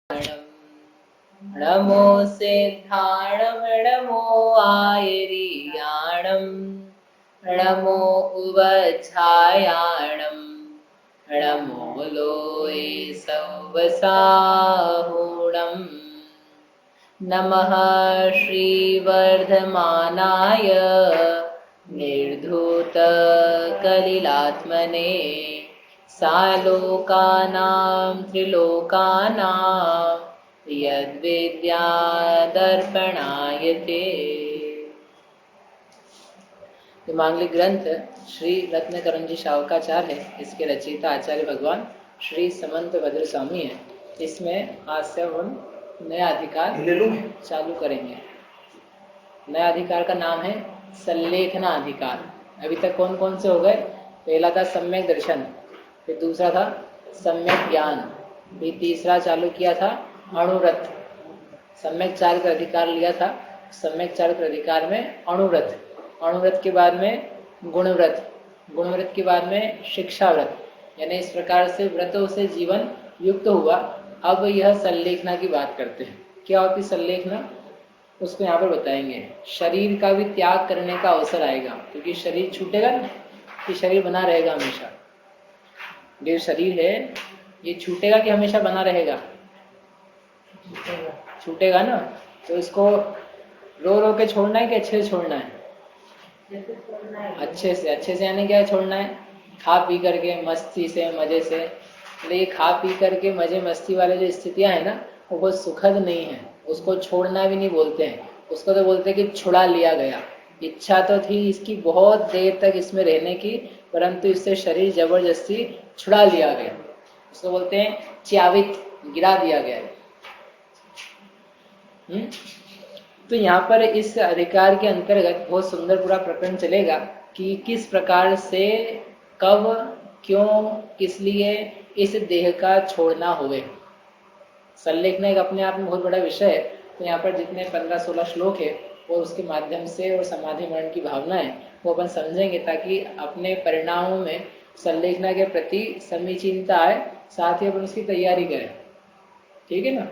नमो सिद्धाणं नमो आयर्याणं नमो उवच्छायाणं नमो लोये सवसाहुणं नमः श्रीवर्धमानाय निर्धूतकलिलात्मने सालोकानां त्रिलोकानां यद्विद्यादर्पणायते। ये मांगलिक ग्रंथ श्री रत्नकरंजी शावकाचार्य है। इसके रचयिता आचार्य भगवान श्री समंत भद्र स्वामी है। इसमें आज से हम नया अधिकार चालू करेंगे। नया अधिकार का नाम है सल्लेखना अधिकार। अभी तक कौन कौन से हो गए? पहला था सम्यक दर्शन, फिर दूसरा था सम्यक ज्ञान, फिर तीसरा चालू किया था अणुव्रत। सम्यक चारित्र अधिकार लिया था। सम्यक चारित्र अधिकार में अणुव्रत, अणुव्रत के बाद में गुणव्रत, गुणव्रत के बाद में शिक्षाव्रत, यानी इस प्रकार से व्रतों से जीवन युक्त हुआ। अब यह सल्लेखना की बात करते हैं। क्या होती सल्लेखना, उसको यहाँ पर बताएंगे। शरीर का भी त्याग करने का अवसर आएगा, क्योंकि शरीर छूटेगा ना, कि शरीर बना रहेगा हमेशा। जो शरीर है ये छूटेगा कि हमेशा बना रहेगा? छूटेगा ना। तो इसको रो रो के छोड़ना है कि अच्छे से छोड़ना है? अच्छे से। अच्छे से यानी क्या छोड़ना है? खा पी करके मस्ती से, मजे से। लेकिन खा पी करके मजे मस्ती वाले जो स्थितियां है ना, वो बहुत सुखद नहीं है। उसको छोड़ना भी नहीं बोलते हैं, उसको तो बोलते हैं कि छुड़ा लिया गया। इच्छा तो थी इसकी बहुत देर तक इसमें रहने की, परंतु इससे शरीर जबरदस्ती छुड़ा लिया गया। उसको बोलते हैं च्यावित, गिरा दिया गया। तो यहाँ पर इस अधिकार के अंतर्गत बहुत सुंदर पूरा प्रकरण चलेगा कि किस प्रकार से, कब, क्यों, किस लिए इस देह का छोड़ना होवे। सल्लेखना एक अपने आप में बहुत बड़ा विषय है। तो यहाँ पर जितने 15-16 श्लोक है और उसके माध्यम से और समाधि मरण की भावना है वो अपन समझेंगे, ताकि अपने परिणामों में सल्लेखना के प्रति समीचीनता आए, साथ ही अपन उसकी तैयारी करें। ठीक है ना।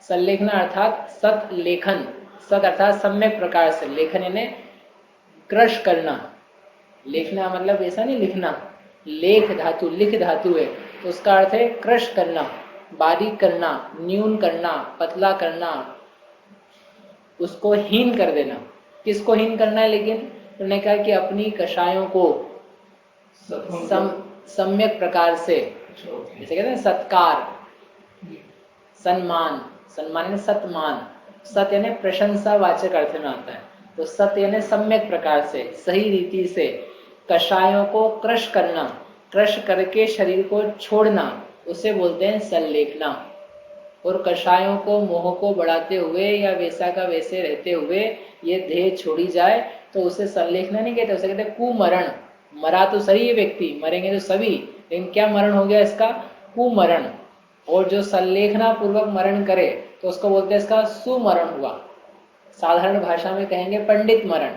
सल्लेखना अर्थात सत लेखन, सत अर्थात सम्यक प्रकार से, लेखन यानी क्रश करना। लेखना मतलब ऐसा नहीं लिखना, लेख धातु, लिख धातु है, तो उसका अर्थ है क्रश करना, बारीक करना, न्यून करना, पतला करना, उसको हीन कर देना। किसको हीन करना है? लेकिन उन्होंने कहा कि अपनी कषायों को सम्यक प्रकार से, जैसे कहते हैं सत्कार, सम्मान, सम्मान यानी सतमान। सत यानी प्रशंसा वाचक अर्थ में आता है। तो सत यानी सम्यक प्रकार से, सही रीति से कषायों को क्रश करना, क्रश करके शरीर को छोड़ना, उसे बोलते हैं सल्लेखना। और कषायों को, मोह को बढ़ाते हुए या वैसा का वैसे रहते हुए ये देह छोड़ी जाए तो उसे सल्लेखना नहीं कहते, उसे कहते कुमरण। मरा तो सही है व्यक्ति, मरेंगे तो सभी, लेकिन क्या मरण हो गया इसका? कुमरण। और जो सल्लेखना पूर्वक मरण करे तो उसको बोलते हैं इसका सुमरण हुआ। साधारण भाषा में कहेंगे पंडित मरण।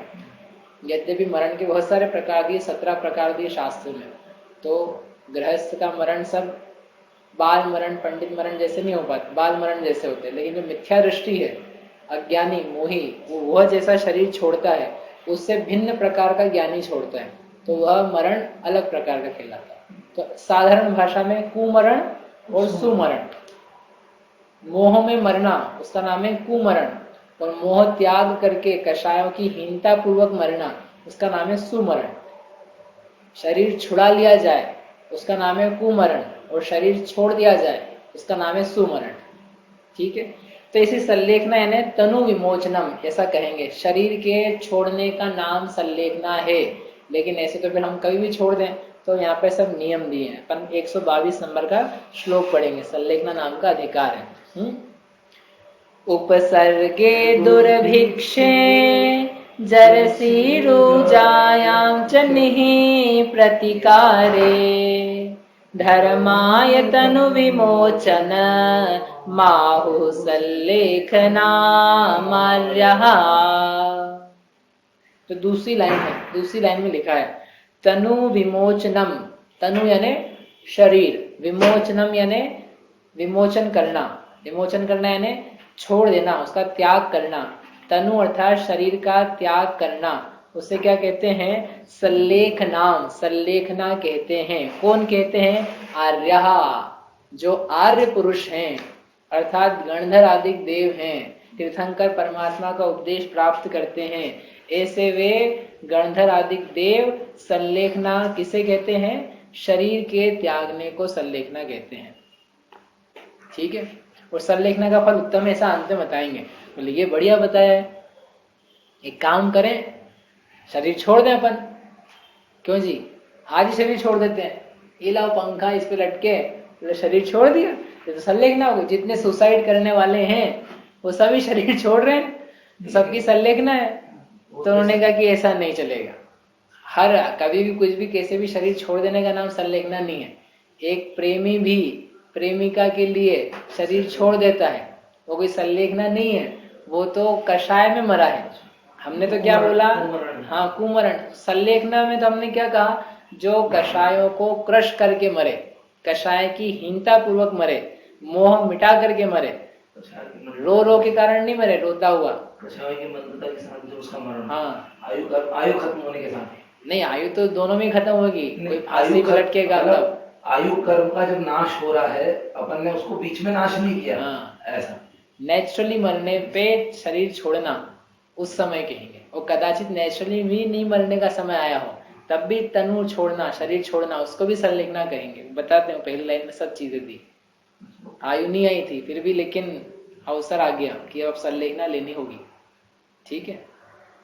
यद्यपि मरण के बहुत सारे प्रकार दिए, 17 प्रकार दिए शास्त्र में। तो गृहस्थ का मरण सब बाल मरण, पंडित मरण जैसे नहीं हो पाते, बाल मरण जैसे होते हैं। लेकिन जो मिथ्या दृष्टि है, अज्ञानी मोही, वह जैसा शरीर छोड़ता है उससे भिन्न प्रकार का ज्ञानी छोड़ता है, तो वह मरण अलग प्रकार का कहलाता है। तो साधारण भाषा में कुमरण और सुमरण। मोह में मरना उसका नाम है कुमरण, और मोह त्याग करके कषायों की हीनता पूर्वक मरना उसका नाम है सुमरण। शरीर छुड़ा लिया जाए उसका नाम है कुमरण, और शरीर छोड़ दिया जाए उसका नाम है सुमरण। ठीक है। तो इसी सल्लेखना यानी तनु विमोचनम ऐसा कहेंगे। शरीर के छोड़ने का नाम सल्लेखना है, लेकिन ऐसे तो फिर हम कभी भी छोड़ दें, तो यहाँ पे सब नियम दिए हैं। अपन 122 नंबर का श्लोक पढ़ेंगे। सल्लेखना नाम का अधिकार है। उपसर्गे दुर्भिक्षे जरसी रुजायां च निहि प्रतिकारे धर्माय तनु विमोचन माहु सल्लेखना मार्यः। तो दूसरी लाइन है, दूसरी लाइन में लिखा है तनु विमोचनम। तनु यानी शरीर, विमोचनम यानी विमोचन करना। विमोचन करना यानी छोड़ देना, उसका त्याग करना। तनु अर्थात शरीर का त्याग करना, उसे क्या कहते हैं? सल्लेखनाम, सल्लेखना कहते हैं। कौन कहते हैं? आर्यहा, जो आर्य पुरुष हैं अर्थात गणधर आदि देव हैं, तीर्थंकर परमात्मा का उपदेश प्राप्त करते हैं, ऐसे वे गणधर आदि देव सल्लेखना किसे कहते हैं? शरीर के त्यागने को सल्लेखना कहते हैं। ठीक है, और सल्लेखना का फल उत्तम ऐसा अंत में बताएंगे। बोले ये बढ़िया बताया है, एक काम करें शरीर छोड़ दें अपन। क्यों जी? आज ही शरीर छोड़ देते हैं, ये लाओ पंखा इस पे लटके, तो शरीर छोड़ दिया, ये तो सल्लेखना होगा। जितने सुसाइड करने वाले हैं वो सभी शरीर छोड़ रहे हैं, तो सबकी सल्लेखना है। तो उन्होंने कहा कि ऐसा नहीं चलेगा, हर कभी भी कुछ भी कैसे भी शरीर छोड़ देने का नाम सल्लेखना नहीं है। एक प्रेमी भी प्रेमिका के लिए शरीर छोड़ देता है, वो कोई सल्लेखना नहीं है, वो तो कषाय में मरा है। हमने तो क्या बोला? हाँ, कुमरण। सल्लेखना में तो हमने क्या कहा? जो कषायों को क्रश करके मरे, कषाय की हीनता पूर्वक मरे, मोह मिटा करके मरे, रो रो के कारण नहीं मरे, रोता हुआ। कषाय की मंदता के साथ जो उसका मरण, हाँ, आयु खत्म होने के साथ। नहीं, आयु तो दोनों में खत्म होगी, कोई फांसी पे लटकेगा तब। आयु कर्म का जब नाश हो रहा है, अपन ने उसको बीच में नाश नहीं किया। हाँ, ऐसा नेचुरली मरने पे शरीर छोड़ना उस समय कहेंगे, और कदाचित नेचुरली भी नहीं मरने का समय आया हो तब भी तनु छोड़ना, शरीर छोड़ना, उसको भी सल्लेखना कहेंगे। बताते हैं, पहली लाइन में सब चीजें दी। आयु नहीं आई थी फिर भी, लेकिन अवसर आ गया कि अब सल्लेखना लेनी होगी। ठीक है,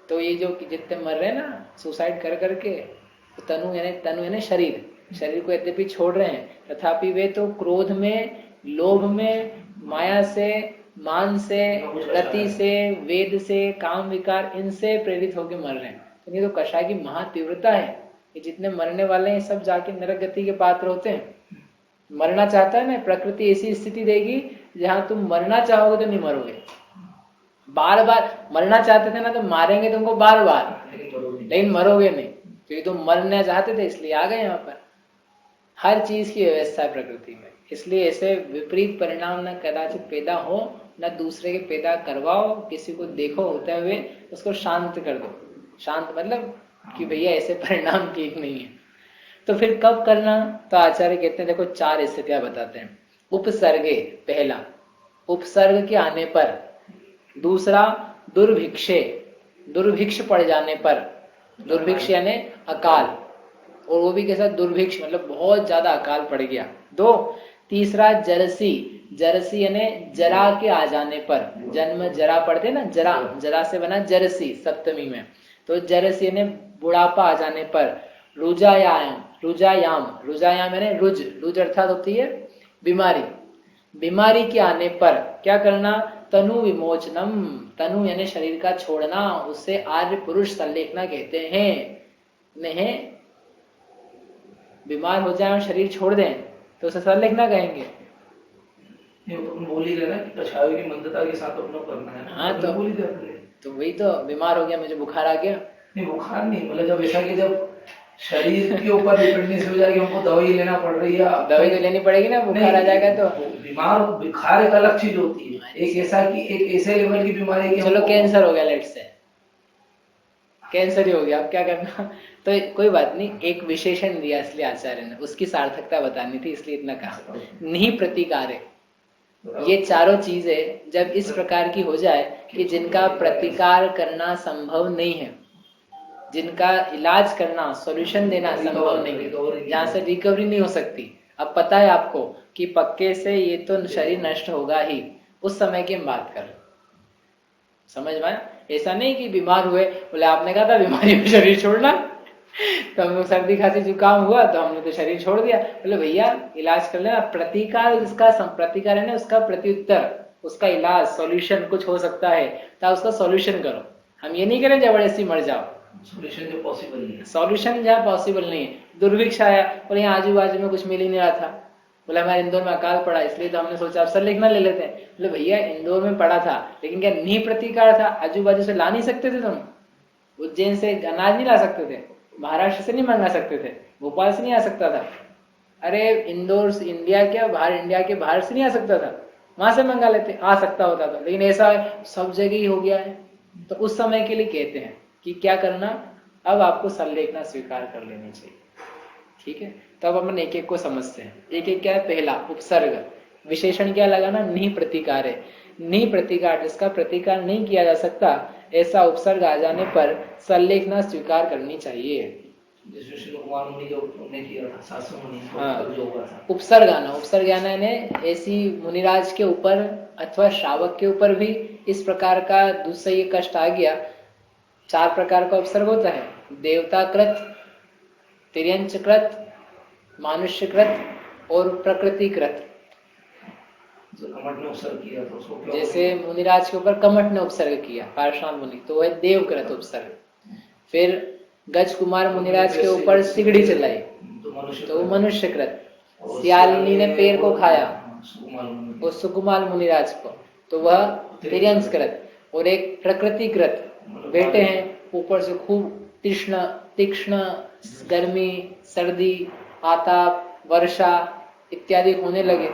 तो ये जो जितने मर रहे हैं ना सुसाइड कर करके, तो तनु यानी शरीर, शरीर को यद्यपि छोड़ रहे हैं, तथापि वे तो क्रोध में, लोभ में, माया से, मान से, गति से, वेद से, काम विकार, इनसे प्रेरित होकर मर रहे हैं। तो ये तो कषाय की महा तीव्रता है। ये जितने मरने वाले हैं सब जाके नरक गति के पात्र होते हैं। मरना चाहता है ना, प्रकृति ऐसी स्थिति देगी जहां तुम मरना चाहोगे तो नहीं मरोगे। बार बार मरना चाहते थे ना तो मारेंगे तुमको बार बार, लेकिन मरोगे नहीं, क्योंकि तुम मरना चाहते थे इसलिए आ गए यहाँ पर। हर चीज की व्यवस्था है प्रकृति में, इसलिए ऐसे विपरीत परिणाम न कदाचित पैदा हो, न दूसरे के पैदा करवाओ। किसी को देखो होते हुए उसको शांत कर दो। शांत मतलब कि भैया ऐसे परिणाम ठीक नहीं है। तो फिर कब करना? तो आचार्य कहते हैं, देखो 4 स्थितियां बताते हैं। उपसर्गे, पहला उपसर्ग के आने पर। दूसरा दुर्भिक्षे, दुर्भिक्ष पड़ जाने पर। दुर्भिक्ष यानी अकाल, और वो भी कैसा दुर्भिक्ष मतलब बहुत ज्यादा अकाल पड़ गया। 2, तीसरा जरसी, जरसी यानी जरा के आ जाने पर। जन्म जरा पड़ते ना, जरा, जरा से बना जरसी सप्तमी में, तो जरसी यानी बुढ़ापा आ जाने पर। रुजायाम, रुजायाम, रुजायाम यानी रुज, रुज अर्थात होती है बीमारी, बीमारी के आने पर क्या करना? तनु विमोचनम, तनु यानी शरीर का छोड़ना, उससे आर्य पुरुष सल्लेखना कहते हैं। नहीं, बीमार हो जाए और शरीर छोड़ दें तो उसे सल्लेखना कहेंगे। बोल ही रहे ना कि कषाय की मंदता के साथ अपना करना है। हाँ, तो वही तो, बीमार हो गया, मुझे बुखार आ गया। नहीं, बुखार नहीं, मतलब जब ऐसा कि जब शरीर के ऊपर डिपेंडेंसी हो जाएगी, हमको दवाई लेना पड़ रही है। दवाई तो लेनी पड़ेगी ना, बुखार आ जाएगा तो। बीमार, बुखार एक अलग चीज होती है, एक ऐसा कि एक ऐसे लेवल की बीमारी की। चलो कैंसर हो गया, लेट से कैंसर ही हो गया, अब क्या करना? तो कोई बात नहीं, एक विशेषण दिया इसलिए आचार्य ने, उसकी सार्थकता बतानी थी इसलिए इतना कहा। नहीं प्रतिकार, ये चारों चीजें जब इस प्रकार की हो जाए कि जिनका प्रतिकार करना संभव नहीं है, जिनका इलाज करना, सॉल्यूशन देना संभव नहीं है, जहां से रिकवरी नहीं हो सकती। अब पता है आपको कि पक्के से ये तो शरीर नष्ट होगा ही, उस समय की हम बात कर, समझ में? ऐसा नहीं कि बीमार हुए, बोले आपने कहा था बीमारी में शरीर छोड़ना, तो हम लोग सर्दी खांसी जुकाम हुआ तो हमने तो शरीर छोड़ दिया। बोले भैया इलाज कर लेना, प्रतिकार, उसका प्रतिकार है ना, उसका प्रत्युत्तर, उसका इलाज, सॉल्यूशन कुछ हो सकता है तो उसका सॉल्यूशन करो। हम ये नहीं करें जबरदस्ती मर जाओ। सॉल्यूशन जो पॉसिबल नहीं है, सॉल्यूशन जहाँ पॉसिबल नहीं है। दुर्भिक्ष आया, बोले यहाँ आजू बाजू में कुछ मिल ही नहीं रहा था, बोला हमारे इंदौर में अकाल पड़ा इसलिए तो हमने सोचा अब सल्लेखना ले लेते हैं। बोले भैया इंदौर में पड़ा था, लेकिन क्या नहीं प्रतिकार था? आजू बाजू से ला नहीं सकते थे तुम? उज्जैन से अनाज नहीं ला सकते थे, महाराष्ट्र से नहीं मंगा सकते थे, भोपाल से नहीं आ सकता था, अरे इंदौर से, इंडिया क्या बाहर, इंडिया के बाहर से नहीं आ सकता था, वहां से मंगा लेते, आ सकता होता था, लेकिन ऐसा सब जगह ही हो गया है। तो उस समय के लिए कहते हैं कि क्या करना, अब आपको संलेखना स्वीकार कर लेनी चाहिए। ठीक है, तब अपन एक एक को समझते हैं। एक एक क्या है, पहला उपसर्ग, विशेषण क्या लगाना, नी प्रतिकार है। नी प्रतिकार, जिसका प्रतिकार नहीं किया जा सकता, ऐसा उपसर्ग आ जाने पर संलेखना स्वीकार करनी चाहिए। जैसे श्री कुमार मुनि जो उन्होंने किया था, सासु मुनि हाँ, जो हुआ था, उपसर्ग आना, उपसर्ग आना ने ऐसी मुनिराज के ऊपर अथवा श्रावक के ऊपर भी इस प्रकार का दुस्सह्य कष्ट आ गया। 4 प्रकार का उपसर्ग होता है, देवताकृत, तिर्यंचकृत, मानुष्यकृत और प्रकृतिकृत। जो कमठ ने उपसर्ग किया था उसको क्या जैसे मुनिराज के ऊपर कमठ ने उपसर्ग किया, पार्श्वान मुनि, तो वह देवकृत उपसर्ग। फिर गज कुमार मुनिराज के ऊपर सिगड़ी चलाई तो मनुष्यकृत। सियालिनी ने पेड़ को खाया वो सुकुमार मुनिराज को, तो वह तिर्यंचकृत। और एक प्रकृतिकृत, बेटे हैं ऊपर से खूब तीक्ष्ण तीक्ष्ण गर्मी, सर्दी, आताप, वर्षा इत्यादि होने लगे।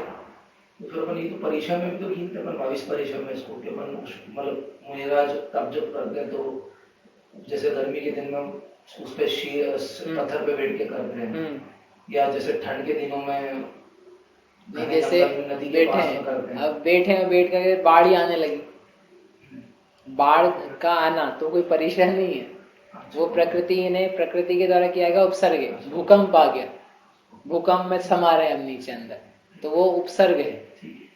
फिर अपन ये तो परीक्षा में भी तो गिनते हैं, 22 परीक्षा में इसको कि अपन मतलब मुनिराज तब जब करते हैं तो जैसे गर्मी के दिन में उस पे पत्थर पे बैठ के करते हैं, या जैसे ठंड के दिनों में जैसे नदी के पास में करते हैं। अब बैठ कर बाढ़ ही आने लगी, बाढ़ का आना तो कोई परीक्षा नहीं है, वो प्रकृति ने, प्रकृति के द्वारा किया गया उपसर्ग है। भूकंप आ गया, भूकंप में समा रहे हम नीचे अंदर, तो वो उपसर्ग है।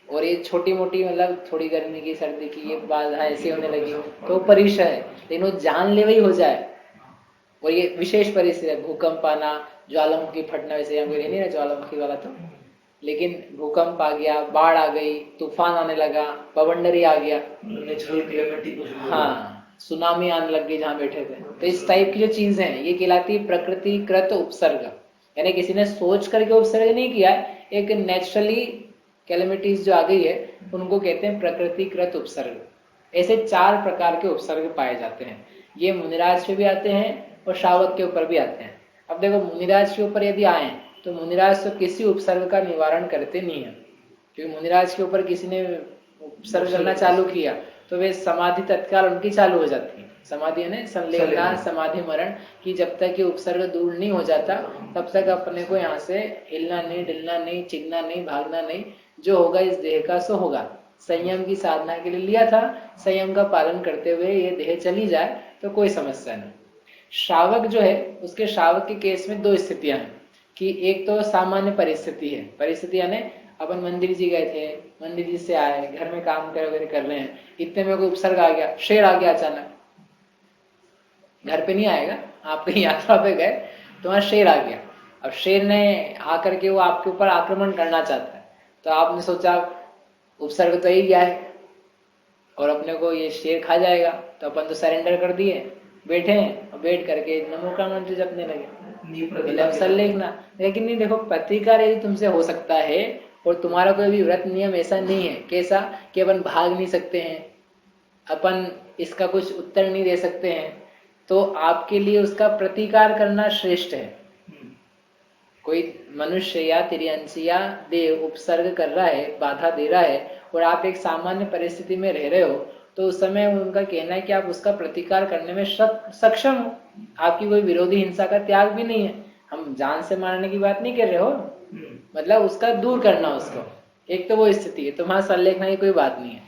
और ये छोटी मोटी मतलब थोड़ी गर्मी की, सर्दी की ये बाधा ऐसी होने लगी तो परीक्षा है, लेकिन वो जानलेवा ही हो जाए। और ये विशेष परिस्थिति है, भूकंप आना, ज्वालामुखी फटना, वैसे हम नहीं ना ज्वालामुखी वाला तो, लेकिन भूकंप आ गया, बाढ़ आ गई, तूफान आने लगा, पवंडरी आ गया, नेचुरल क्लेमिटी, हाँ, सुनामी आने लग गई जहाँ बैठे थे। तो इस टाइप की जो चीजें हैं ये कहलाती है प्रकृतिकृत उपसर्ग। यानी किसी ने सोच करके उपसर्ग नहीं किया है, एक नेचुरली कैलेमिटीज जो आ गई है उनको कहते हैं प्रकृतिकृत उपसर्ग। ऐसे 4 प्रकार के उपसर्ग पाए जाते हैं। ये मुनिराज पे भी आते हैं और श्रावक के ऊपर भी आते हैं। अब देखो मुनिराज के ऊपर यदि आए तो मुनिराज तो किसी उपसर्ग का निवारण करते नहीं है, क्योंकि मुनिराज के ऊपर किसी ने उपसर्ग करना चालू किया तो वे समाधि तत्काल उनकी चालू हो जाती है। समाधि है ना, संलेखना समाधि मरण की, जब तक ये उपसर्ग दूर नहीं हो जाता तब तक अपने को यहाँ से हिलना नहीं, डलना नहीं, चिगना नहीं, भागना नहीं। जो होगा इस देह का सो होगा। संयम की साधना के लिए लिया था, संयम का पालन करते हुए ये देह चली जाए तो कोई समस्या नहीं। श्रावक जो है उसके, श्रावक के केस में 2 स्थितियां हैं कि एक तो सामान्य परिस्थिति है, परिस्थिति यानी अपन मंदिर जी गए थे, मंदिर जी से आए, घर में काम कर रहे हैं, इतने में कोई उपसर्ग आ गया, शेर आ गया अचानक, घर पे नहीं आएगा, आप कहीं यात्रा पे गए तो वहां शेर आ गया। अब शेर ने आकर के वो आपके ऊपर आक्रमण करना चाहता है, तो आपने सोचा उपसर्ग तो ही गया है और अपने को ये शेर खा जाएगा, तो अपन तो सरेंडर कर दिए, बैठे हैं और बैठ करके नमो का मंत्र जपने लगे, संलेखना। लेकिन नहीं, देखो प्रतिकार यदि तुमसे हो सकता है और तुम्हारा कोई भी व्रत नियम ऐसा नहीं है, कैसा कि अपन भाग नहीं सकते हैं, अपन इसका कुछ उत्तर नहीं दे सकते हैं, तो आपके लिए उसका प्रतिकार करना श्रेष्ठ है। कोई मनुष्य या तिर्यंशी या देव उपसर्ग कर रहा है, बाधा दे रहा है, और आप एक सामान्य परिस्थिति में रह रहे हो, तो उस समय उनका कहना है कि आप उसका प्रतिकार करने में सक्षम हो। आपकी कोई विरोधी हिंसा का त्याग भी नहीं है, हम जान से मारने की बात नहीं कर रहे हो, मतलब उसका दूर करना उसको, एक तो वो स्थिति है, तो वहां संलेखना की कोई बात नहीं है।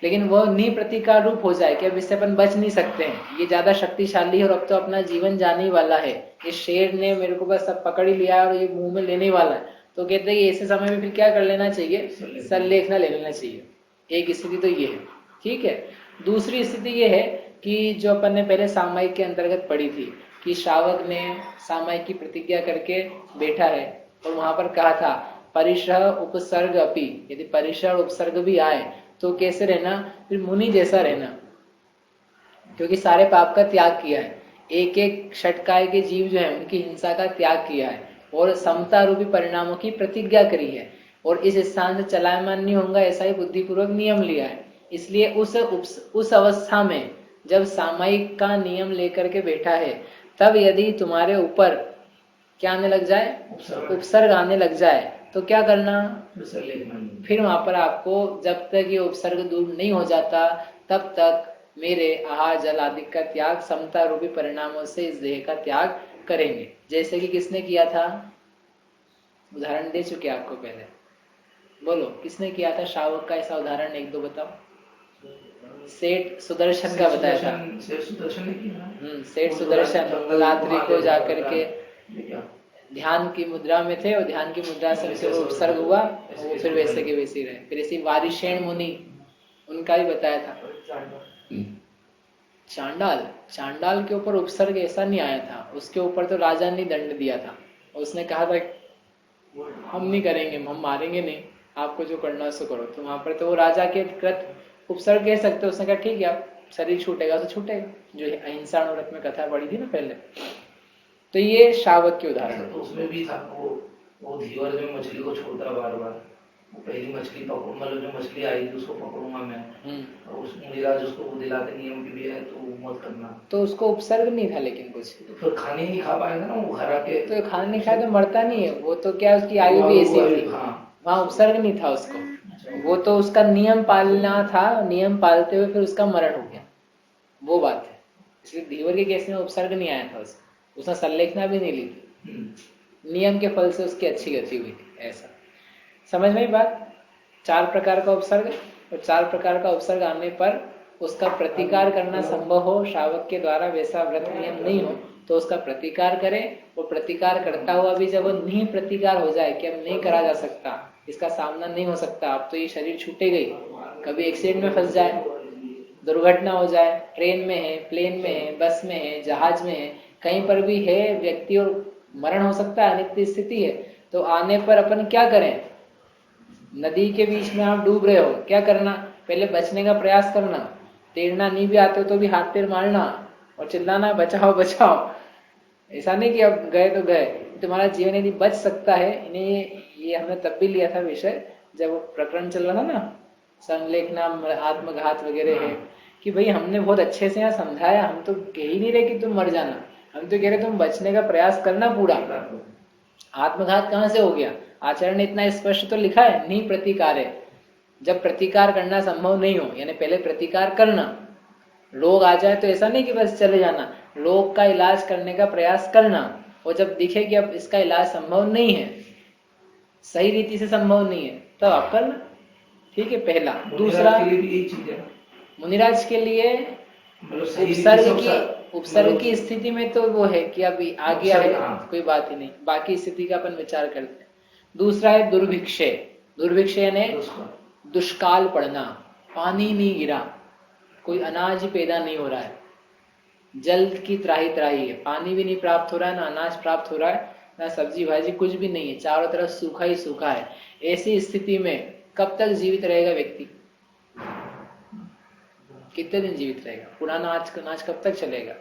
लेकिन वो निप्रतिकार रूप हो जाए कि अब इससे अपन बच नहीं सकते हैं, ये ज्यादा शक्तिशाली है और अब तो अपना जीवन जाने ही वाला है, इस शेर ने मेरे को बस अब पकड़ ही लिया और ये मुंह में लेने वाला है, तो कहते हैं ऐसे समय में फिर क्या कर लेना चाहिए, संलेखना ले लेना चाहिए। एक स्थिति तो ये है, ठीक है। दूसरी स्थिति ये है कि जो अपन ने पहले सामायिक के अंतर्गत पढ़ी थी कि श्रावक ने सामायिक की प्रतिज्ञा करके बैठा है और वहां पर कहा था परिसह उपसर्ग अपि, यदि परिसह और उपसर्ग भी आए तो कैसे रहना, फिर मुनि जैसा रहना, क्योंकि सारे पाप का त्याग किया है, एक एक षटकाय के जीव जो है उनकी हिंसा का त्याग किया है और समता रूपी परिणामों की प्रतिज्ञा करी है, और इस स्थान से चलायमान नहीं होगा ऐसा ही बुद्धिपूर्वक नियम लिया है। इसलिए उस अवस्था में जब सामायिक का नियम लेकर के बैठा है, तब यदि तुम्हारे ऊपर क्या आने लग जाए, उपसर्ग आने लग जाए, तो क्या करना, संलेखन। फिर वहां पर आपको जब तक ये उपसर्ग दूर नहीं हो जाता तब तक मेरे आहार जल आदि का त्याग समता रूपी परिणामों से इस देह का त्याग करेंगे। जैसे कि किसने किया था, उदाहरण दे चुके आपको पहले, बोलो किसने किया था शावक का, ऐसा उदाहरण एक दो बताओ। सेठ सुदर्शन का बताया था। सेठ सुदर्शन ने किया। सेठ सुदर्शन रात्रि को जाकर के ध्यान की मुद्रा में थे और ध्यान की मुद्रा से उनसे उपसर्ग हुआ, वो फिर वैसे के वैसे ही रहे। फिर इसी वारिशेण मुनि, उनका भी बताया था। चांडाल, चांडाल के ऊपर उपसर्ग ऐसा नहीं आया था, उसके ऊपर तो राजा ने दंड दिया था, उसने कहा था हम नहीं करेंगे, हम मारेंगे नहीं, आपको जो करना है सो करो। तो वहां पर तो वो राजा के कृत उपसर्ग कह सकते हो, उसने कहा ठीक है आप शरीर छूटेगा तो छूटेगा, जो अहिंसा व्रत में कथा पढ़ी थी ना पहले। तो ये शावक के उदाहरण। तो उसमें भी था वो धीवर जो मछली को छोड़ता बार बार, वो पहली मछली पकड़, मतलब जो मछली आई थी उसको पकड़ूंगा मैं, और उस मुनिराज उसको वो दिलाते नियम की भी है तो मत करना। तो उसको उपसर्ग नहीं था लेकिन कुछ, तो फिर खाने नहीं खा पाएगा ना वो घर आके, तो खाने नहीं खाया तो मरता नहीं है वो, तो क्या उसकी आयु भी ऐसी थी, वहाँ उपसर्ग नहीं था उसको, वो तो उसका नियम पालना था, नियम पालते हुए फिर उसका मरण हो गया, वो बात है। इसलिए धीवर के केस में उपसर्ग नहीं आया था उसको, उसने संलेखना भी नहीं ली थी, नियम के फल से उसकी अच्छी गति हुई थी। ऐसा समझ में ही बात। 4 प्रकार का उपसर्ग, और 4 प्रकार का उपसर्ग आने पर उसका प्रतिकार करना संभव हो, शावक के द्वारा वैसा व्रत नियम नहीं हो तो उसका प्रतिकार करे। वो प्रतिकार करता हुआ भी जब वो नहीं प्रतिकार हो जाए कि अब नहीं करा जा सकता, इसका सामना नहीं हो सकता, अब तो ये शरीर छूटे गई, कभी एक्सीडेंट में फंस जाए, दुर्घटना हो जाए, ट्रेन में है, प्लेन में है, बस में है, जहाज में है, कहीं पर भी है व्यक्ति और मरण हो सकता है, अनित्य स्थिति है, तो आने पर अपन क्या करें, नदी के बीच में आप डूब रहे हो, क्या करना, पहले बचने का प्रयास करना, तैरना नहीं भी आते हो तो भी हाथ पैर मारना और चिल्लाना बचाओ बचाओ। ऐसा नहीं कि अब गए तो गए, तुम्हारा जीवन यदि बच सकता है। इन्हें ये हमने तब भी लिया था विषय जब वो प्रकरण चल रहा था ना, संलेखना आत्मघात वगैरह है, कि भाई हमने बहुत अच्छे से यहाँ समझाया, हम तो कह ही नहीं रहे कि तुम मर जाना, हम तो कह रहे तुम बचने का प्रयास करना पूरा। आत्मघात कहाँ से हो गया, आचरण ने इतना स्पष्ट तो लिखा है, नहीं प्रतिकार है। जब प्रतिकार करना संभव नहीं हो, यानी पहले प्रतिकार करना, रोग आ जाए तो ऐसा नहीं कि बस चले जाना, रोग का इलाज करने का प्रयास करना, और जब दिखे कि अब इसका इलाज संभव नहीं है, सही रीति से संभव नहीं है, तब आप करना, ठीक है पहला। दूसरा, मुनिराज के लिए उपसर्ग की स्थिति में तो वो है कि अभी आ गया है, कोई बात ही नहीं, बाकी स्थिति का अपन विचार करते हैं। दूसरा है दुर्भिक्षे, दुर्भिक्षे ने दुष्काल पड़ना, पानी नहीं गिरा, कोई अनाज ही पैदा नहीं हो रहा है, जल की त्राही त्राही है, पानी भी नहीं प्राप्त हो रहा है, ना अनाज प्राप्त हो रहा है, ना सब्जी भाजी, कुछ भी नहीं है, चारों तरफ सूखा ही सूखा है। ऐसी स्थिति में कब तक जीवित रहेगा व्यक्ति, कितने दिन जीवित रहेगा, पुराना अनाज कब तक चलेगा,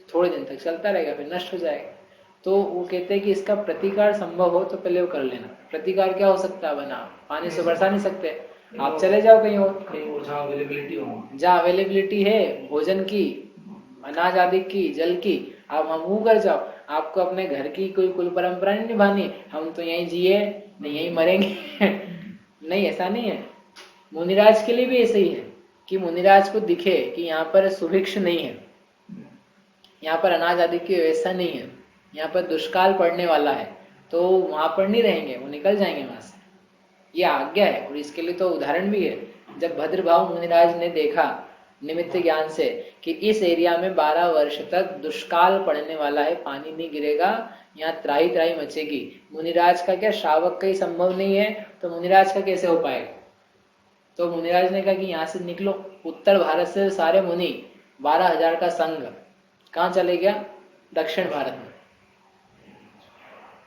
थोड़े दिन तक चलता रहेगा, फिर नष्ट हो जाएगा। तो वो कहते हैं कि इसका प्रतिकार संभव हो तो पहले वो कर लेना। प्रतिकार क्या हो सकता है, बना पानी से बरसा नहीं सकते, आप चले जाओ कहीं और जहाँ अवेलेबिलिटी है भोजन की, अनाज आदि की, जल की, आप हम कर जाओ। आपको अपने घर की कोई कुल परंपरा नहीं निभानी, हम तो यहीं जिए नहीं यहीं मरेंगे नहीं, ऐसा नहीं है। मुनिराज के लिए भी ऐसा ही है कि मुनिराज को दिखे कि यहाँ पर सुभिक्ष नहीं है, यहाँ पर अनाज आदि की व्यवस्था नहीं है, यहाँ पर दुष्काल पड़ने वाला है, तो वहां पर नहीं रहेंगे, वो निकल जाएंगे वहां से, ये आज्ञा है। और इसके लिए तो उदाहरण भी है, जब भद्रभाव मुनिराज ने देखा निमित्त ज्ञान से कि इस एरिया में 12 वर्ष तक दुष्काल पड़ने वाला है, पानी नहीं गिरेगा, यहाँ त्राही त्राही मचेगी, मुनिराज का क्या, शावक का ही संभव नहीं है, तो मुनिराज का कैसे हो पाएगा। तो मुनिराज ने कहा कि यहाँ से निकलो, उत्तर भारत से सारे मुनि 12,000 का संघ कहाँ चले गया, दक्षिण भारत में।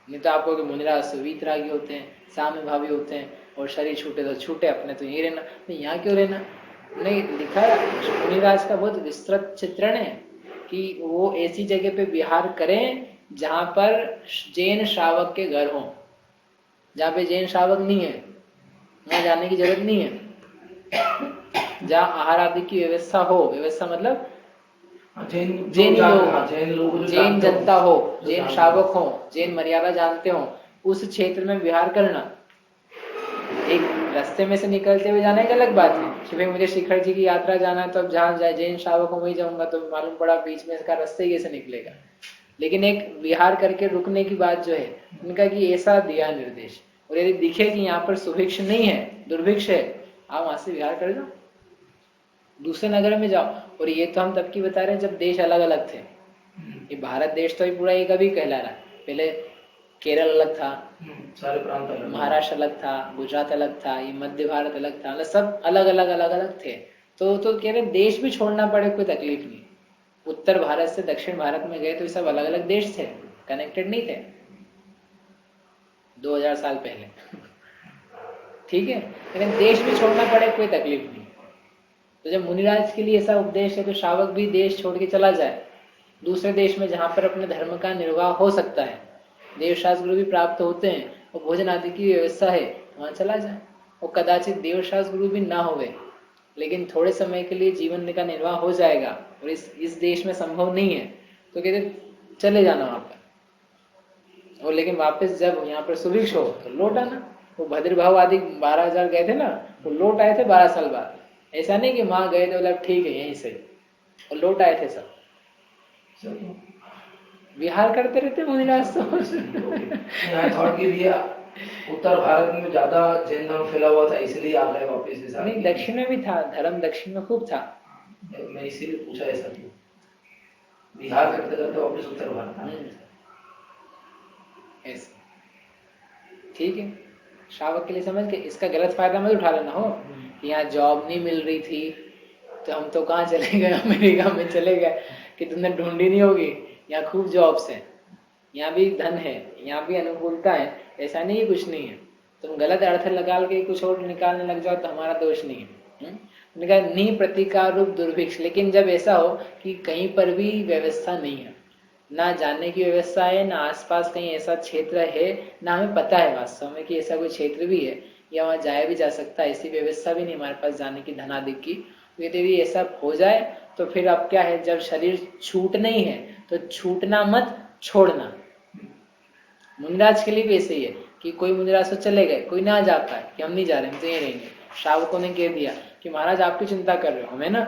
नहीं तो आपको कि मुनिराज वीतरागी होते हैं, साम्य भावी होते हैं, और शरीर छूटे तो छूटे, अपने तो यहीं रहना, तो यहाँ क्यों रहना। नहीं, लिखा है मुनिराज का बहुत विस्तृत चित्रण है कि वो ऐसी जगह पे विहार करें जहां पर जैन श्रावक के घर हों, जहाँ पे जैन श्रावक नहीं है वहां जाने की जरूरत नहीं है, जहाँ आहार आदि की व्यवस्था हो, व्यवस्था मतलब जैन लोग, जैन जनता हो, जैन श्रावक हो, जैन मर्यादा जानते हो, उस क्षेत्र में विहार करना। रास्ते में से निकलते हुए जाना एक अलग बात है कि भाई मुझे शिखर जी की यात्रा जाना है, तो अब जहाँ जाए जैन शावक को वही जाऊंगा, तो मालूम पड़ा बीच में इसका रास्ते कैसे निकलेगा। लेकिन एक विहार करके रुकने की बात जो है, उनका कि ऐसा दिया निर्देश, और यदि दिखे कि यहाँ पर सुभिक्ष नहीं है, दुर्भिक्ष है, आप वहां से विहार कर जाओ, दूसरे नगर में जाओ। और ये तो हम तब की बता रहे हैं जब देश अलग अलग थे। ये भारत देश तो ये पूरा एक अभी कहला रहा है, पहले केरल अलग था, सारे प्रांत अलग, महाराष्ट्र अलग था, गुजरात अलग था, ये मध्य भारत अलग था, मतलब सब अलग अलग थे। तो कह रहे देश भी छोड़ना पड़े कोई तकलीफ नहीं। उत्तर भारत से दक्षिण भारत में गए तो ये सब अलग अलग देश थे, कनेक्टेड नहीं थे 2000 साल पहले। ठीक है, लेकिन देश भी छोड़ना पड़े कोई तकलीफ नहीं। तो जब मुनिराज के लिए ऐसा उपदेश है तो शावक भी देश छोड़ के चला जाए दूसरे देश में जहां पर अपने धर्म का निर्वाह हो सकता है, देवशास्त्र गुरु भी प्राप्त होते हैं और भोजन आदि की व्यवस्था है, वहां चला जाए। और कदाचित देवशास्त्र गुरु भी ना होवे, लेकिन थोड़े समय के लिए जीवन का निर्वाह हो जाएगा और इस देश में संभव नहीं है तो कहते चले जाना वहां पर। और लेकिन वापस जब यहाँ पर सुभिक्ष हो तो लौट आना। वो भद्रभाव आदि 12,000 गए थे ना, वो लौट आए थे 12 साल बाद। ऐसा नहीं कि वहां गए थे बोला ठीक है यहीं से, और लौट आए थे सब विहार करते रहते मुनिराज तो। थॉट की दिया उत्तर भारत में ज्यादा जैन धर्म फैला हुआ था इसलिए आ गए वापस। नहीं, दक्षिण में भी था धर्म, दक्षिण में खूब था। मैं इसीलिए पूछा ऐसा क्यों, बिहार करते करते वापस उत्तर भारत। ऐसे ठीक है, शावक के लिए समझ के इसका गलत फायदा मत उठा लेना हो कि यहाँ जॉब नहीं मिल रही थी तो हम तो कहाँ चले गए, अमेरिका में चले गए, कि तुमने ढूंढी नहीं होगी, यहाँ खूब जॉब्स हैं, यहाँ भी धन है, यहाँ भी अनुकूलता है, ऐसा नहीं है कुछ नहीं है। तुम गलत अर्थ लगा के कुछ और निकालने लग जाओ तो हमारा दोष नहीं है। उन्होंने कहा नी प्रतिकार रूप दुर्भिक्ष। लेकिन जब ऐसा हो कि कहीं पर भी व्यवस्था नहीं है, ना जाने की व्यवस्था है, ना आसपास कहीं ऐसा क्षेत्र है, ना हमें पता है वास्तव में कि ऐसा कोई क्षेत्र भी है या वहाँ जाया भी जा सकता है, ऐसी व्यवस्था भी नहीं हमारे पास जाने की धनादिक की, यदि भी ऐसा हो जाए तो फिर अब क्या है, जब शरीर छूटना ही है तो छूटना मत, छोड़ना। मुनिराज के लिए भी ऐसे ही है कि कोई मुनिराज तो चले गए, कोई ना जा पाए कि हम नहीं जा रहे, हम तो यहीं रहेंगे। शावकों ने कह दिया कि महाराज आपकी चिंता कर रहे हो, हमें ना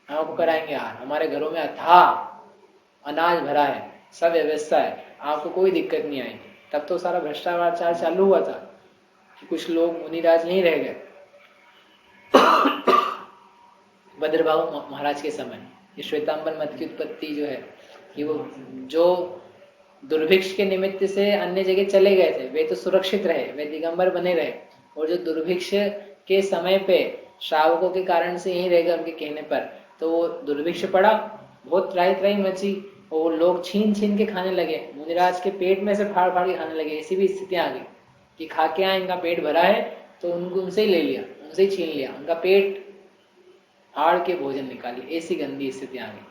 हम आपको कराएंगे यार, हमारे घरों में अथाह अनाज भरा है, सब व्यवस्था है, आपको कोई दिक्कत नहीं आएगी। तब तो सारा भ्रष्टाचार चालू हुआ था कि कुछ लोग मुनिराज नहीं रह गए भद्रभाव महाराज के समय। ये श्वेतांबर मत की उत्पत्ति जो है कि वो जो दुर्भिक्ष के निमित्त से अन्य जगह चले गए थे वे तो सुरक्षित रहे, वे दिगंबर बने रहे, और जो दुर्भिक्ष के समय पे श्रावकों के कारण से यहीं रह गए उनके कहने पर, तो वो दुर्भिक्ष पड़ा, बहुत त्राही त्राही मची और लोग छीन छीन के खाने लगे, मुनिराज के पेट में से फाड़ फाड़ के खाने लगे। ऐसी भी स्थितियां आ गई कि खा के आए, इनका पेट भरा है तो उनको उनसे ही ले लिया, उनसे ही छीन लिया, उनका पेट फाड़ के भोजन निकाली, ऐसी गंदी स्थितियां आ गई।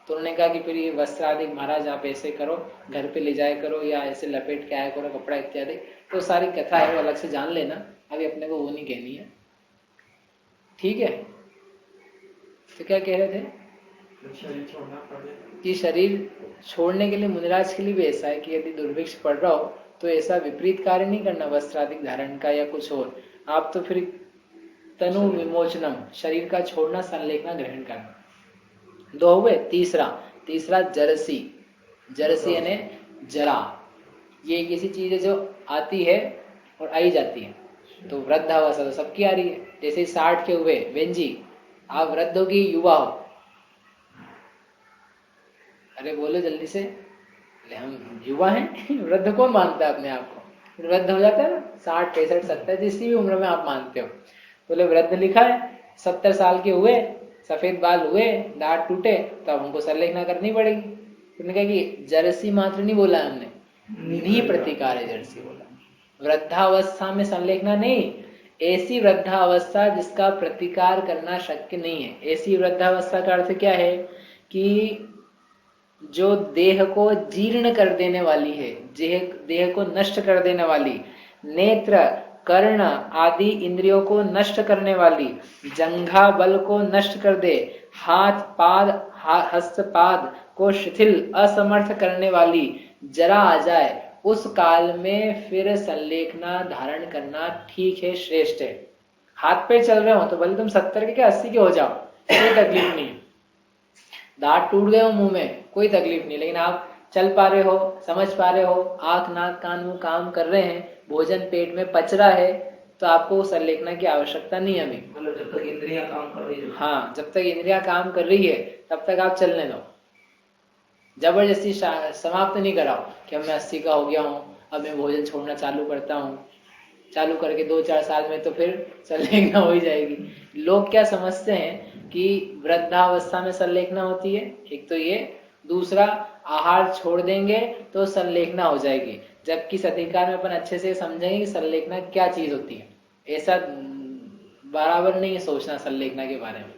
तो उन्होंने कहा कि फिर ये वस्त्र आदि महाराज आप ऐसे करो, घर पे ले जाया करो या ऐसे लपेट के आया करो कपड़ा इत्यादि। तो सारी कथा है वो अलग से जान लेना, अभी अपने को वो नहीं कहनी है, ठीक है। तो क्या कह रहे थे कि शरीर छोड़ने के लिए मुनिराज के लिए भी ऐसा है कि यदि दुर्भिक्ष पड़ रहा हो तो ऐसा विपरीत कार्य नहीं करना वस्त्र आदि धारण का या कुछ और, आप तो फिर तनु विमोचनम, शरीर का छोड़ना, संलेखना ग्रहण करना। दो हुए, तीसरा जरसी। जरसी यानी जरा, ये किसी चीज है जो आती है और आई जाती है। तो वृद्धावस्था तो सबकी आ रही है, जैसे 60 के हुए बेंजी, आप वृद्ध हो कि युवा हो, अरे बोलो जल्दी से, हम युवा हैं वृद्ध कौन मानता है अपने आप को, वृद्ध हो जाता है ना 60 65 70 जिसकी भी उम्र में आप मानते हो। बोले वृद्ध लिखा है, 70 साल के हुए, सफेद बाल हुए, दांत टूटे, तो अब हमको संलेखना करनी पड़ेगी। उन्होंने कहा कि जर्सी मात्र नहीं बोला हमने, नी प्रतिकार है जर्सी बोला। वृद्धावस्था में संलेखना नहीं, ऐसी वृद्धावस्था जिसका प्रतिकार करना शक्य नहीं है। ऐसी वृद्धावस्था का अर्थ क्या है कि जो देह को जीर्ण कर देने वाली है, देह को नष्ट कर देने वाली, नेत्र कर्ण आदि इंद्रियों को नष्ट करने वाली, जंघा बल को नष्ट कर दे, हाथ पाद हस्त पाद को शिथिल असमर्थ करने वाली जरा आ जाए, उस काल में फिर संलेखना धारण करना ठीक है, श्रेष्ठ है। हाथ पे चल रहे हो तो भले तुम 70 के क्या 80 के हो जाओ, कोई तकलीफ नहीं। दांत टूट गए हो मुंह में, कोई तकलीफ नहीं, लेकिन आप चल पा रहे हो, समझ पा रहे हो, आंख नाक कान मुंह काम कर रहे हैं, भोजन पेट में पच रहा है, तो आपको सरलेखना की आवश्यकता नहीं है अभी। मतलब जब तक इंद्रियां काम कर रही है। हाँ, जब तक इंद्रियां काम कर रही है तब तक आप चलने दो। जबरदस्ती समाप्त नहीं कराओ कि अब मैं 80 का हो गया हूँ, अब मैं भोजन छोड़ना चालू करता हूँ। चालू करके 2-4 साल में तो फिर सरलेखना हो ही जाएगी। लोग क्या समझते हैं कि वृद्धावस्था में सरलेखना होती है, एक तो ये, दूसरा आहार छोड़ देंगे तो सरलेखना हो जाएगी, जबकि इस अधिकार में अपन अच्छे से समझेंगे कि सरलेखना क्या चीज होती है। ऐसा बराबर नहीं है सोचना सरलेखना के बारे में।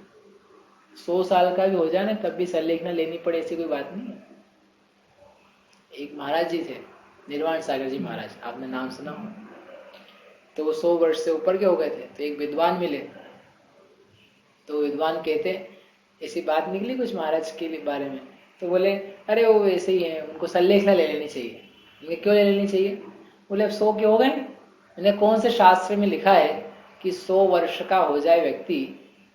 100 साल का भी हो जाए ना तब भी सरलेखना लेनी पड़े ऐसी कोई बात नहीं है। एक महाराज जी थे, निर्वाण सागर जी महाराज, आपने नाम सुना हो। तो वो 100 वर्ष से ऊपर के हो गए थे, तो एक विद्वान मिले, तो विद्वान कहते ऐसी बात निकली कुछ महाराज के बारे में, तो बोले अरे वो ऐसे ही है, उनको सरलेखना ले लेनी चाहिए। उन्हें क्यों ले लेनी चाहिए? बोले अब 100 के हो गए, उन्हें कौन से शास्त्र में लिखा है कि 100 वर्ष का हो जाए व्यक्ति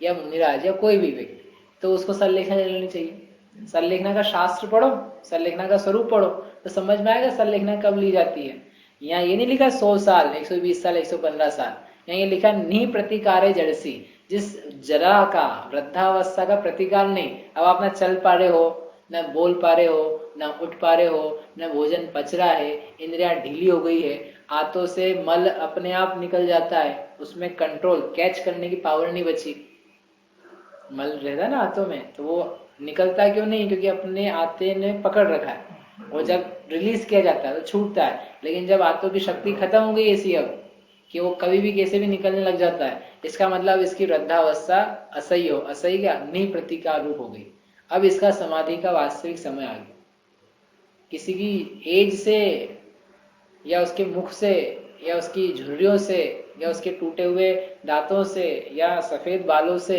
या मुनिराज या कोई भी व्यक्ति तो उसको सरलेखना ले लेनी चाहिए। सरलेखना का शास्त्र पढ़ो, सरलेखना का स्वरूप पढ़ो, तो समझ में आएगा सरलेखना कब ली जाती है। यहाँ ये नहीं लिखा 100 साल, 120 साल, 115 साल, यहाँ ये लिखा नी प्रतिकारे जड़सी, जिस जरा का, वृद्धावस्था का प्रतिकार नहीं। अब आप ना चल पा रहे हो, न बोल पा रहे हो, न उठ पा रहे हो, न भोजन पच रहा है, इंद्रियां ढीली हो गई है, हाथों से मल अपने आप निकल जाता है, उसमें कंट्रोल कैच करने की पावर नहीं बची। मल रहता है ना हाथों में, तो वो निकलता क्यों नहीं? क्योंकि अपने आते ने पकड़ रखा है, और जब रिलीज किया जाता है तो छूटता है। लेकिन जब हाथों की शक्ति खत्म हो गई ऐसी अब कि वो कभी भी कैसे भी निकलने लग जाता है, इसका मतलब इसकी वृद्धावस्था असह्य हो, असह्य क्या, नहीं प्रतिकार रूप हो गई। अब इसका समाधि का वास्तविक समय आ गया। किसी की एज से या उसके मुख से या उसकी झुर्रियों से या उसके टूटे हुए दांतों से या सफेद बालों से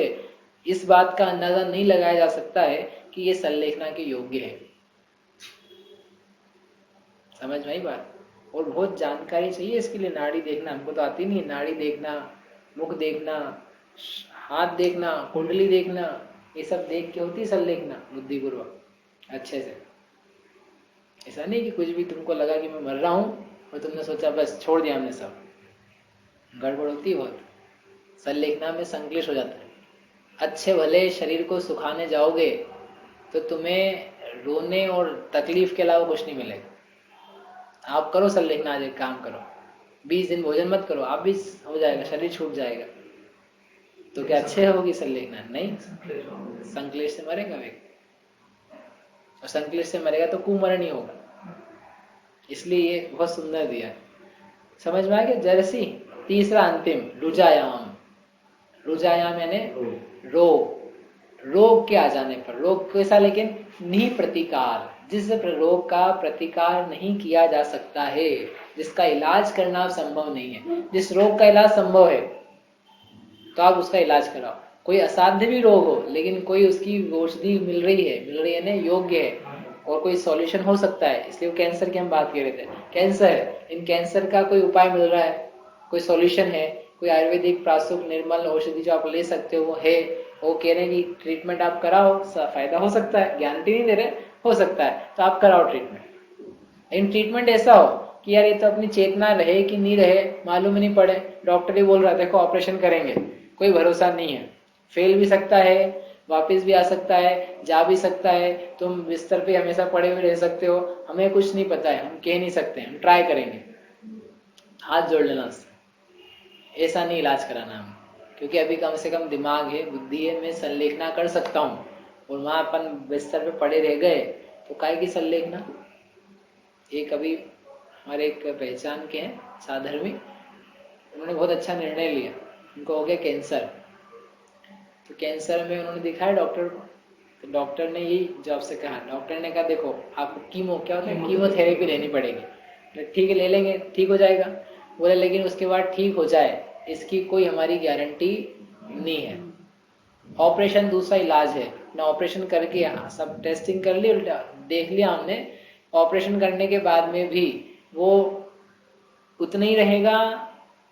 इस बात का अंदाजा नहीं लगाया जा सकता है कि ये सरलेखना के योग्य है। समझ में आई बात? और बहुत जानकारी चाहिए इसके लिए। नाड़ी देखना हमको तो आती नहीं है, नाड़ी देखना, मुख देखना, हाथ देखना, कुंडली देखना, ये सब देख के होती है सरलेखना बुद्धिपूर्वक अच्छे से। ऐसा नहीं कि कुछ भी तुमको लगा कि मैं मर रहा हूँ और तुमने सोचा बस छोड़ दिया हमने सब, गड़बड़ होती है बहुत। सरलेखना में संक्लेश हो जाता है। अच्छे भले शरीर को सुखाने जाओगे तो तुम्हें रोने और तकलीफ के अलावा कुछ नहीं मिलेगा। आप करो सरलेखना, आज एक काम करो, 20 दिन भोजन मत करो, आप भी हो जाएगा, शरीर छूट जाएगा। तो क्या अच्छे होगी सरलेखना? नहीं, संक्लेश से मरेगा व्यक्ति, और संक्लेश से मरेगा तो कुमरण ही होगा। इसलिए ये बहुत सुंदर दिया, समझ में आ गया? जर्सी। तीसरा अंतिम रुजायाम। रुजायाम यानी रोग। रोग के आ जाने पर, रोग कैसा, लेकिन नहीं प्रतिकार, जिस रोग का प्रतिकार नहीं किया जा सकता है, जिसका इलाज करना संभव नहीं है। जिस रोग का इलाज संभव है तो आप उसका इलाज कराओ। कोई असाध्य भी रोग हो लेकिन कोई उसकी औषधि मिल रही है ना, योग्य है और कोई सॉल्यूशन हो सकता है। इसलिए वो कैंसर की हम बात कर रहे थे, कैंसर है, इन कैंसर का कोई उपाय मिल रहा है, कोई सॉल्यूशन है, कोई आयुर्वेदिक प्रासुक निर्मल औषधि जो आप ले सकते हो वो है, वो कह रहे हैं कि ट्रीटमेंट आप कराओ, फायदा हो सकता है, गारंटी नहीं दे रहे, हो सकता है, तो आप कराओ ट्रीटमेंट। इन ट्रीटमेंट ऐसा हो कि यार ये तो अपनी चेतना रहे कि नहीं रहे मालूम नहीं पड़े, डॉक्टर ही बोल रहा है देखो ऑपरेशन करेंगे, कोई भरोसा नहीं है, फेल भी सकता है, वापस भी आ सकता है, जा भी सकता है, तुम बिस्तर पे हमेशा पड़े हुए रह सकते हो, हमें कुछ नहीं पता है, हम कह नहीं सकते, हम ट्राई करेंगे। हाथ जोड़ लेना उससे, ऐसा नहीं इलाज कराना हम, क्योंकि अभी कम से कम दिमाग है, बुद्धि है, मैं संलेखना कर सकता हूँ, और वहां अपन बिस्तर पे पड़े रह गए तो काय की संलेखना। एक अभी हमारे एक पहचान के हैं साधर्मी, उन्होंने बहुत अच्छा निर्णय लिया, उनको हो गया कैंसर। तो कैंसर में उन्होंने दिखाया डॉक्टर को, तो डॉक्टर ने यही जॉब से कहा, डॉक्टर ने कहा देखो आपको कीमो, क्या होता है, कीमोथेरेपी लेनी पड़ेगी। ठीक है ले लेंगे, ठीक हो जाएगा। बोले लेकिन उसके बाद ठीक हो जाए इसकी कोई हमारी गारंटी नहीं है। ऑपरेशन दूसरा इलाज है ना, ऑपरेशन करके सब टेस्टिंग कर ली, देख लिया हमने, ऑपरेशन करने के बाद में भी वो उतना ही रहेगा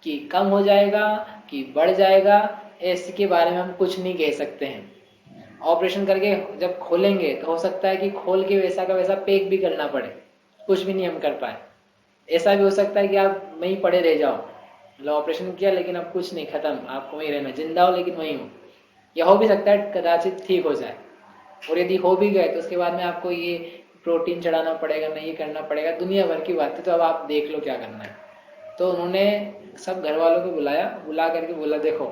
कि कम हो जाएगा कि बढ़ जाएगा, इसके बारे में हम कुछ नहीं कह सकते हैं। ऑपरेशन करके जब खोलेंगे तो हो सकता है कि खोल के वैसा का वैसा पैक भी करना पड़े, कुछ भी नहीं हम कर पाए। ऐसा भी हो सकता है कि आप वहीं पड़े रह जाओ, मतलब ऑपरेशन किया लेकिन अब कुछ नहीं, खत्म, आपको वहीं रहना, जिंदा हो लेकिन वहीं हो। या हो भी सकता है कदाचित ठीक हो जाए, और यदि हो भी गए तो उसके बाद में आपको ये प्रोटीन चढ़ाना पड़ेगा, नहीं ये करना पड़ेगा, दुनिया भर की बातें। तो अब आप देख लो क्या करना है। तो उन्होंने सब घर वालों को बुलाया, बुला करके बोला देखो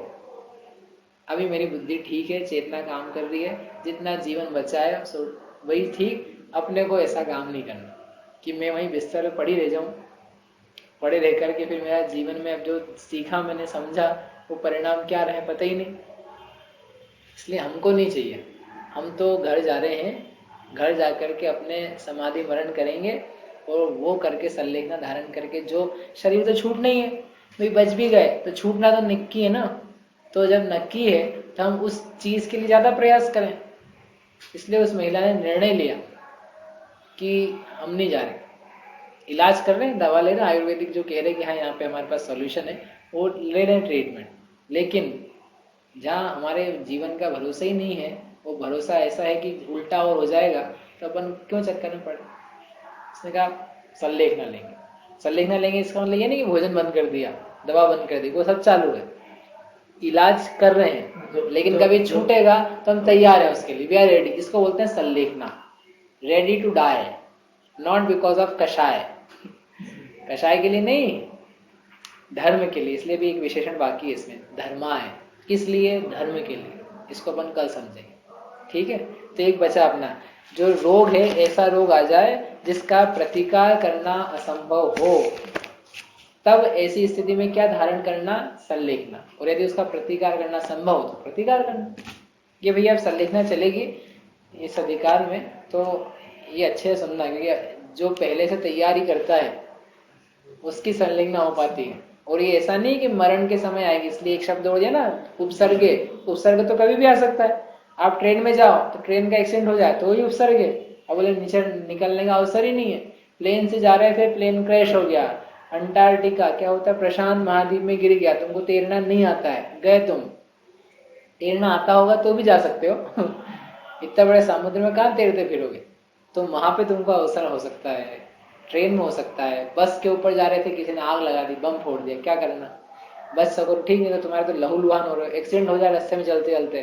अभी मेरी बुद्धि ठीक है, चेतना काम कर रही है, जितना जीवन बचा है सो वही ठीक, अपने को ऐसा काम नहीं करना कि मैं वहीं बिस्तर पर पड़ी रह जाऊं, पड़े रह करके फिर मेरा जीवन में अब जो सीखा मैंने समझा वो परिणाम क्या रहे पता ही नहीं। इसलिए हमको नहीं चाहिए, हम तो घर जा रहे हैं, घर जा करके अपने समाधि मरण करेंगे और वो करके संलेखना धारण करके, जो शरीर तो छूट नहीं है भाई, बच भी गए तो छूटना तो नक्की है ना। तो जब नक्की है तो हम उस चीज के लिए ज्यादा प्रयास करें। इसलिए उस महिला ने निर्णय लिया कि हम नहीं जा रहे, इलाज कर रहे हैं, दवा ले रहे हैं, आयुर्वेदिक जो कह रहे हैं कि हाँ यहाँ पे हमारे पास सॉल्यूशन है, वो ले रहे हैं ट्रीटमेंट, लेकिन जहाँ हमारे जीवन का भरोसा ही नहीं है, वो भरोसा ऐसा है कि उल्टा और हो जाएगा, तो अपन क्यों चक्कर में पड़े। उसने कहा संलेखना लेंगे। संलेखना लेंगे इसका मतलब ये नहीं कि भोजन बंद कर दिया, दवा बंद कर दी, वो सब चालू है, इलाज कर रहे हैं, लेकिन कभी छूटेगा तो हम तैयार हैं उसके लिए, वी आर रेडी। इसको बोलते हैं संलेखना, ready to die, not because of kashaya, कषाय के लिए नहीं, धर्म के लिए। इसलिए भी एक विशेषण बाकी है इसमें, धर्मा है, किस लिए, धर्म के लिए। इसको अपन कल समझेंगे, ठीक है। तो एक बचा अपना, जो रोग है ऐसा रोग आ जाए जिसका प्रतिकार करना असंभव हो, तब ऐसी स्थिति में क्या धारण करना, संलेखना। और यदि उसका प्रतिकार करना संभव हो तो प्रतिकार करना। ये भैया अब संलेखना चलेगी इस अधिकार में, तो ये अच्छे से सुनना, क्योंकि जो पहले से तैयारी करता है उसकी संलेखना हो पाती है। और ये ऐसा नहीं कि मरण के समय आएगी, इसलिए एक शब्द हो गया ना उपसर्गे, उपसर्ग तो कभी भी आ सकता है। आप ट्रेन में जाओ तो ट्रेन का एक्सीडेंट हो जाए तो ही उपसर्ग है, अब बोले नीचे निकलने का अवसर ही नहीं है। प्लेन से जा रहे थे, प्लेन क्रैश हो गया, अंटार्कटिका क्या होता है, प्रशांत महाद्वीप में गिर गया, तुमको तैरना नहीं आता है, गए तुम, तैरना आता होगा तो भी जा सकते हो इतना बड़े समुद्र में कहाँ तैरते फिरोगे। तो वहां पे तुमको अवसर हो सकता है, ट्रेन में हो सकता है, बस के ऊपर जा रहे थे, किसी ने आग लगा दी, बम फोड़ दिया, क्या करना, बच सको ठीक, नहीं तो तुम्हारे तो लहूलुहान हो रहे हो, एक्सीडेंट हो जाए रास्ते में चलते चलते,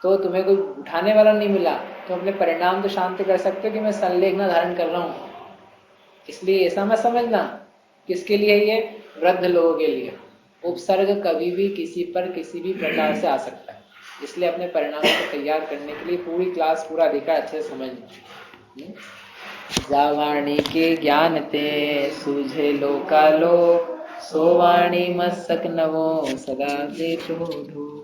तो तुम्हें कोई उठाने वाला नहीं मिला, तो अपने परिणाम तो शांत कर सकते हो कि मैं संलेखना धारण कर रहा हूँ। इसलिए ऐसा मत समझना, किसके लिए, ये वृद्ध लोगों के लिए। उपसर्ग कभी भी किसी पर किसी भी प्रकार से आ सकता है, इसलिए अपने परिणाम को तैयार करने के लिए पूरी क्लास, पूरा अधिकार अच्छे से समझना। जावाणी के ज्ञान ते सूझे लोकालो, सोवाणी मस्तक नवो सदा देशो ढो।